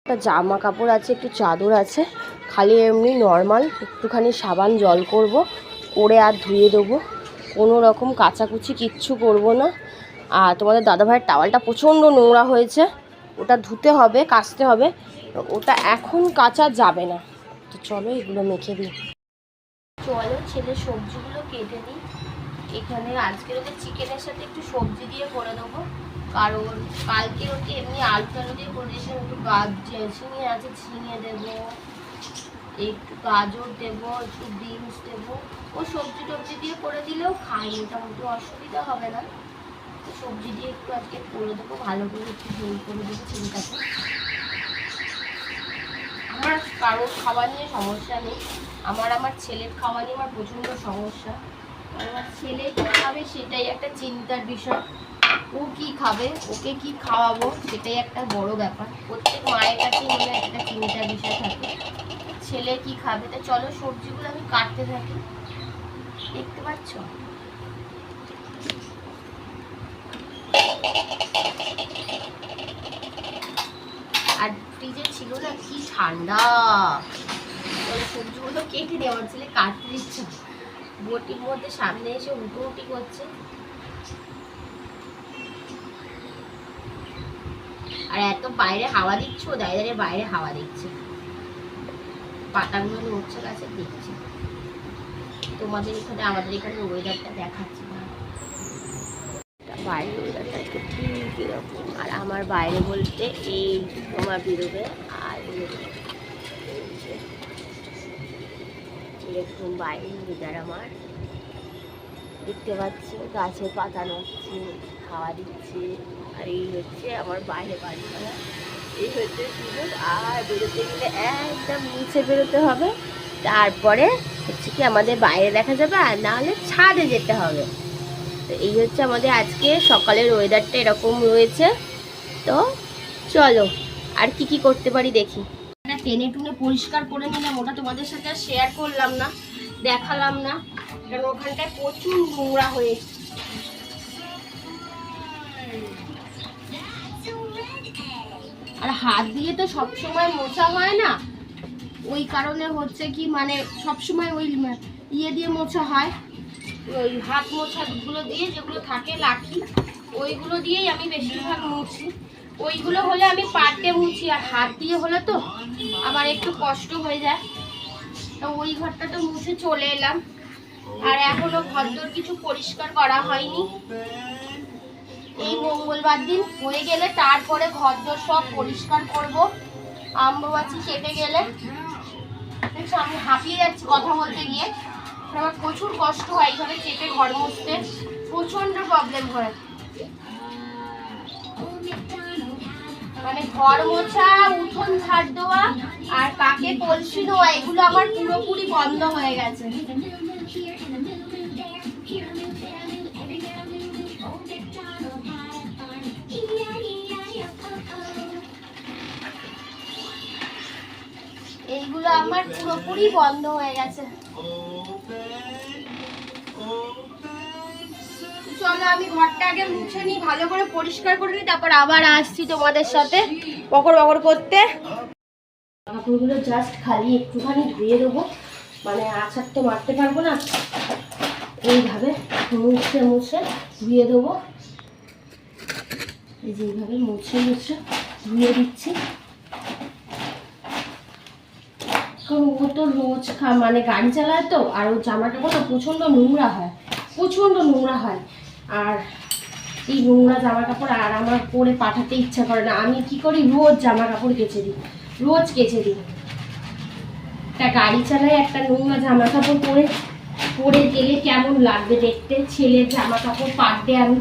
একটা জামা কাপড় আছে, একটু চাদর আছে, খালি এমনি নর্মাল একটুখানি সাবান জল করব, করে আর ধুয়ে দেবো। কোনো রকম কাচাকুচি কিচ্ছু করব না। আর তোমাদের দাদাভাইয়ের টাওয়ালটা প্রচণ্ড নোংরা হয়েছে, ওটা ধুতে হবে, কাচতে হবে, ওটা এখন কাচা যাবে না। তো চলো এগুলো মেখে দিই। চলো ছেলে সবজিগুলো কেটে দিই। এখানে আজকের ওকে চিকেনের সাথে একটু সবজি দিয়ে করে দেবো, কারণ কালকে ওকে এমনি আলু টালু দিয়ে করে দিয়েছিলাম। একটু ঝিঙে আছে, ঝিঙে দেবো, একটু গাজর দেবো, একটু বিনস দেবো। ও সবজি টবজি দিয়ে করে দিলেও খাই, মোটামুটি অসুবিধা হবে না। সবজি দিয়ে একটু আজকে করে দেবো, ভালো করে একটু ঝোল করে দেবো ছেলেটাকে। আমার কারোর খাবার নিয়ে সমস্যা নেই, আমার ছেলের খাওয়া নিয়ে আমার প্রচণ্ড সমস্যা। আমার ছেলে কী খাবে সেটাই একটা চিন্তার বিষয়। ও কী খাবে, ওকে কি খাওয়াবো সেটাই একটা বড় ব্যাপার। প্রত্যেক মায়ের কাছেই মনে একটা চিন্তার বিষয় থাকে, ছেলে কি খাবে। তা চলো সবজিগুলো আমি কাটতে থাকি, দেখতে পাচ্ছ। আর ফ্রিজে ছিল না, কি ঠান্ডা। সবজিগুলো কেটে দেওয়ার ছেলে কাটতে দিচ্ছে, বটির মধ্যে সামনে এসে উঠোউটি করছে। আর এত বাইরে হাওয়া দিচ্ছে, ও দাঁড়িয়ে বাইরে হাওয়া দিচ্ছে, পাতাগুলো নড়ছে গাছে দেখছে। তোমাদের এখানে আমাদের এখানে ওয়েদারটা দেখাচ্ছে না, বাইরের ওয়েদারটা একটু ঠিক এরকম। আর আমার বাইরে বলতে এই তোমার বেরোবে, আর এরকম বাইরের ওয়েদার আমার দেখতে পাচ্ছি। গাছের পাতা নড়ছে, হাওয়া দিচ্ছে। আর এই হচ্ছে আমার বাইরে বাড়ি করা, এই হচ্ছে সুযোগ। আর বেরোতে গেলে একদম নিচে বেরোতে হবে, তারপরে হচ্ছে কি আমাদের বাইরে দেখা যাবে, আর না হলে ছাদে যেতে হবে। তো এই হচ্ছে আমাদের আজকে সকালের ওয়েদারটা, এরকম রয়েছে। তো চলো আর কি কি করতে পারি দেখি। টেনে টুনে পরিষ্কার করে নিলাম, ওটা তোমাদের সাথে আর শেয়ার করলাম না, দেখালাম না, কারণ ওখানটায় প্রচুর নোংরা হয়েছে। আর হাত দিয়ে তো সবসময় মোছা হয় না, ওই কারণে হচ্ছে কি মানে সবসময় ওই ইয়ে দিয়ে মোছা হয়, ওই হাত মোছাগুলো দিয়ে যেগুলো থাকে লাঠি, ওইগুলো দিয়েই আমি বেশিরভাগ মুছি। ওইগুলো হলে আমি পাটে মুছি, আর হাত দিয়ে হলে তো আমার একটু কষ্ট হয়ে যায়। তো ওই ঘরটা তো মুছে চলে এলাম। আর এখনো ঘরদোর কিছু পরিষ্কার করা হয়নি, এই মঙ্গলবার দিন হয়ে গেলে তারপরে ঘরদোর সব পরিষ্কার করব। আমবাচি কেটে গেলে আমি হাঁপিয়ে যাচ্ছি কথা বলতে গিয়ে, আমার প্রচুর কষ্ট হয় এইভাবে চেপে ঘর মুছতে, প্রচন্ড প্রবলেম হয়। মানে ঘর মোছা, উঠোন ঝাড় দেওয়া, আর কাকে কলসি দেওয়া, এগুলো আমার পুরোপুরি বন্ধ হয়ে গেছে। এইগুলো আমার পুরোপুরি বন্ধ হয়ে গেছে। চলো আমি ঘরটা আগে মুছে নিই, ভালো করে পরিষ্কার করে নিই, তারপর আবার আসছি তোমাদের সাথে বকর বকর করতে। কাপড়গুলো জাস্ট খালি একটুখানি ধুয়ে দেবো, মানে আছাড় তো মারতে পারবো না, এইভাবে মুছে মুছে ধুয়ে দেবো। এই যে এইভাবে মুছে মুছে ধুয়ে দিচ্ছি, কারণ ও তো রোজ মানে গাড়ি চালায় তো, আর ওর জামা কাপড় তো প্রচণ্ড নোংরা হয়, প্রচণ্ড নোংরা হয়। আর এই নোংরা জামা কাপড় আর আমার পরে পাঠাতে ইচ্ছা করে না। আমি কি করি, রোজ জামা কাপড় কেচে দিই, রোজ কেচে দিই। একটা গাড়ি চালায় একটা নোংরা জামা কাপড় পরে গেলে কেমন লাগবে দেখতে। ছেলের জামা কাপড় পার ডে আমি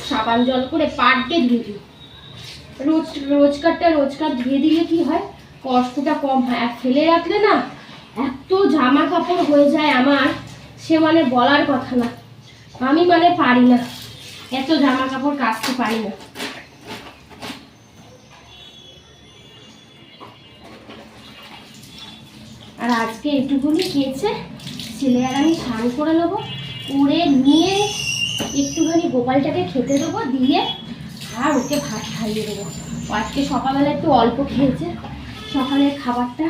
সাবান জল করে পার ডে ধুয়ে দিই, রোজকার ধুয়ে দিলে কি হয়, কষ্টটা কম হয়। আর ফেলে রাখলে না এত জামা কাপড় হয়ে যায় আমার, সে মানে বলার কথা না। আমি মানে পারি না, এত জামা কাপড় কাচতে পারি না। আর আজকে একটুখানি কেচে ছেলে আর আমি স্নান করে নেবো, করে নিয়ে একটুখানি গোপালটাকে খেতে দেবো, দিয়ে আর ওকে ভাত খাইয়ে দেবো। আজকে সকালবেলা একটু অল্প খেয়েছে, সকালের খাবারটা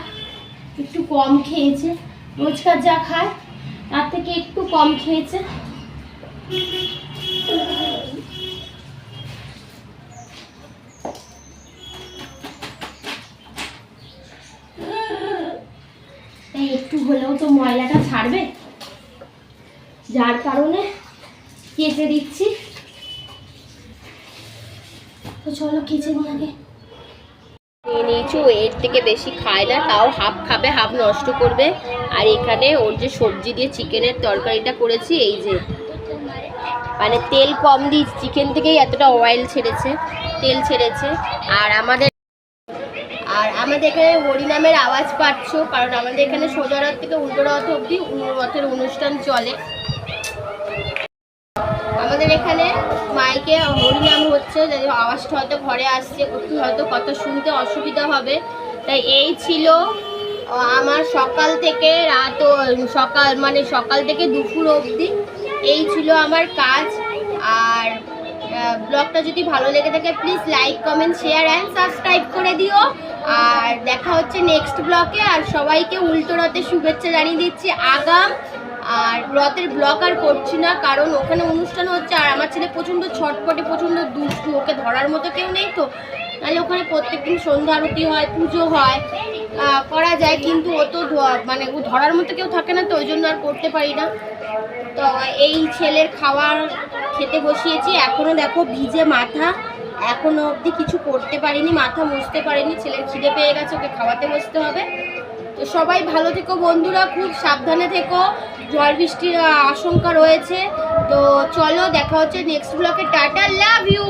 একটু কম খেয়েছে, রোজকার যা খায় তার থেকে একটু কম খেয়েছে। তাই একটু হলেও তো ময়লাটা ছাড়বে, যার কারণে কেচে দিচ্ছি। তো চলো কেচে নিয়ে আগে। নিয়েছি, এর থেকে বেশি খায় না, তাও হাফ খাবে, হাফ নষ্ট করবে। আর এখানে ওর যে সবজি দিয়ে চিকেনের তরকারিটা করেছি, এই যে মানে তেল কম দিই, চিকেন থেকেই এতটা অয়েল ছেড়েছে, তেল ছেড়েছে। আর আমাদের এখানে হরিনামের আওয়াজ পাচ্ছ, কারণ আমাদের এখানে সোজা রথ থেকে উল্টো রথ অবধি রথের অনুষ্ঠান চলে। আমাদের এখানে মাইকে হরিনাম হচ্ছে, যদি আওয়াজটা হয়তো ঘরে আসছে, একটু হয়তো কথা শুনতে অসুবিধা হবে। তাই এই ছিল আমার সকাল থেকে রাত, সকাল থেকে দুপুর অবধি এই ছিল আমার কাজ। আর ব্লগটা যদি ভালো লেগে থাকে please like, comment, share and subscribe করে দিও। আর দেখা হচ্ছে নেক্সট ব্লগে। আর সবাইকে উল্টো রথের শুভেচ্ছা জানিয়ে দিচ্ছি আগাম। আর রথের ব্লগ আর করছি না, কারণ ওখানে অনুষ্ঠান হচ্ছে, আর আমার ছেলে প্রচণ্ড ছটপটে, প্রচণ্ড দুষ্টু, ওকে ধরার মতো কেউ নেই। তো নাহলে ওখানে প্রত্যেকদিন সন্ধ্যা আরতি হয়, পুজো হয়, করা যায়, কিন্তু ও তো মানে ও ধরার মতো কেউ থাকে না, তো ওই জন্য আর করতে পারি না। তো এই ছেলের খাবার খেতে বসিয়েছি, এখনও দেখো ভিজে মাথা, এখনও অবধি কিছু করতে পারিনি, মাথা মুছতে পারিনি। ছেলের খিদে পেয়ে গেছে, ওকে খাওয়াতে বসতে হবে। তো সবাই ভালো থেকো বন্ধুরা, খুব সাবধানে থেকো, ঝড় বৃষ্টির আশঙ্কা রয়েছে। তো চলো দেখা হচ্ছে নেক্সট ব্লগে। Tata, love you.